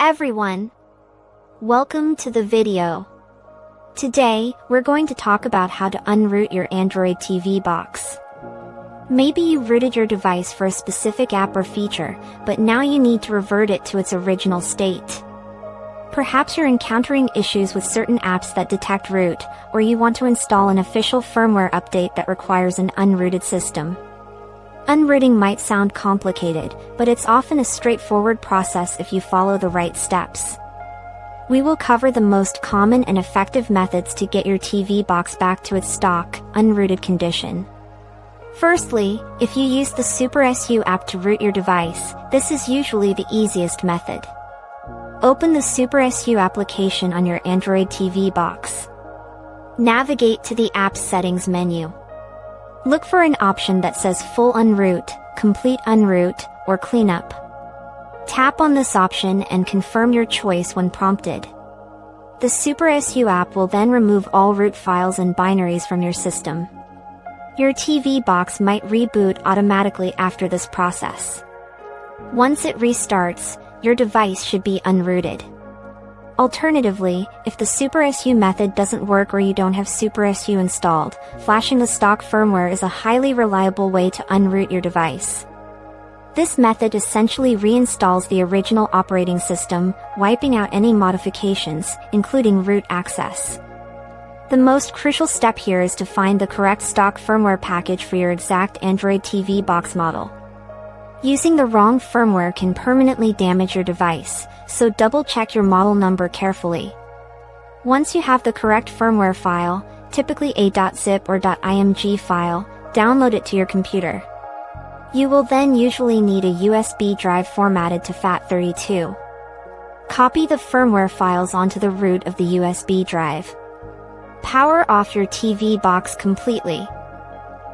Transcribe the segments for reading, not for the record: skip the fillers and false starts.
everyone! Welcome to the video. Today, we're going to talk about how to unroot your Android TV box. Maybe you rooted your device for a specific app or feature, but now you need to revert it to its original state. Perhaps you're encountering issues with certain apps that detect root, or you want to install an official firmware update that requires an unrooted system. Unrooting might sound complicated, but it's often a straightforward process if you follow the right steps. We will cover the most common and effective methods to get your TV box back to its stock, unrooted condition. Firstly, if you use the SuperSU app to root your device, this is usually the easiest method. Open the SuperSU application on your Android TV box. Navigate to the Apps Settings menu. Look for an option that says Full Unroot, Complete Unroot, or Cleanup. Tap on this option and confirm your choice when prompted. The SuperSU app will then remove all root files and binaries from your system. Your TV box might reboot automatically after this process. Once it restarts, your device should be unrooted. Alternatively, if the SuperSU method doesn't work or you don't have SuperSU installed, flashing the stock firmware is a highly reliable way to unroot your device. This method essentially reinstalls the original operating system, wiping out any modifications, including root access. The most crucial step here is to find the correct stock firmware package for your exact Android TV box model. Using the wrong firmware can permanently damage your device, so double-check your model number carefully. Once you have the correct firmware file, typically a .zip or .img file, download it to your computer. You will then usually need a USB drive formatted to FAT32. Copy the firmware files onto the root of the USB drive. Power off your TV box completely.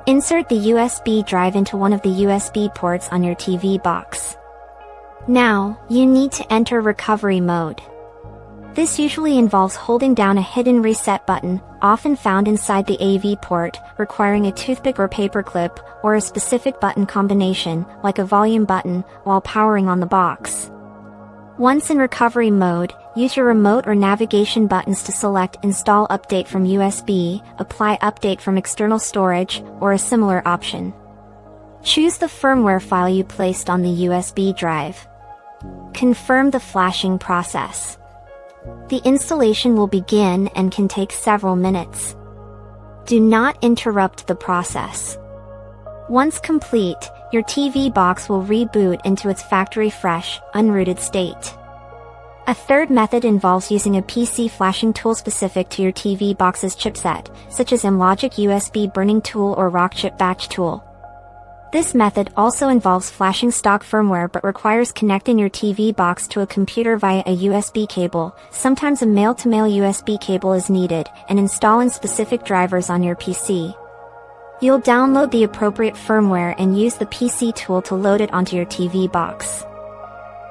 Insert the USB drive into one of the USB ports on your TV box. Now, you need to enter recovery mode. This usually involves holding down a hidden reset button, often found inside the AV port, requiring a toothpick or paperclip, or a specific button combination, like a volume button, while powering on the box. Once in recovery mode, use your remote or navigation buttons to select Install Update from USB, Apply Update from External Storage, or a similar option. Choose the firmware file you placed on the USB drive. Confirm the flashing process. The installation will begin and can take several minutes. Do not interrupt the process. Once complete, your TV box will reboot into its factory-fresh, unrooted state. A third method involves using a PC flashing tool specific to your TV box's chipset, such as Logic USB burning tool or Rockchip batch tool. This method also involves flashing stock firmware but requires connecting your TV box to a computer via a USB cable, sometimes a male-to-male USB cable is needed, and installing specific drivers on your PC. You'll download the appropriate firmware and use the PC tool to load it onto your TV box.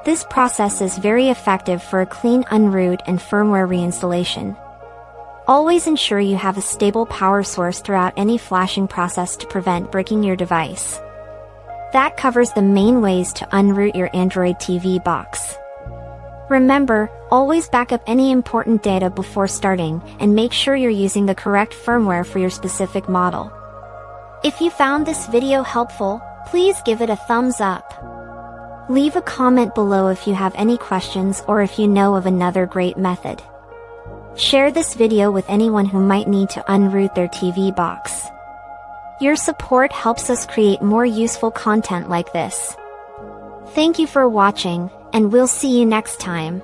This process is very effective for a clean unroot and firmware reinstallation. Always ensure you have a stable power source throughout any flashing process to prevent breaking your device. That covers the main ways to unroot your Android TV box. Remember, always back up any important data before starting, and make sure you're using the correct firmware for your specific model. If you found this video helpful, please give it a thumbs up. Leave a comment below if you have any questions or if you know of another great method. Share this video with anyone who might need to unroot their TV box. Your support helps us create more useful content like this. Thank you for watching, and we'll see you next time.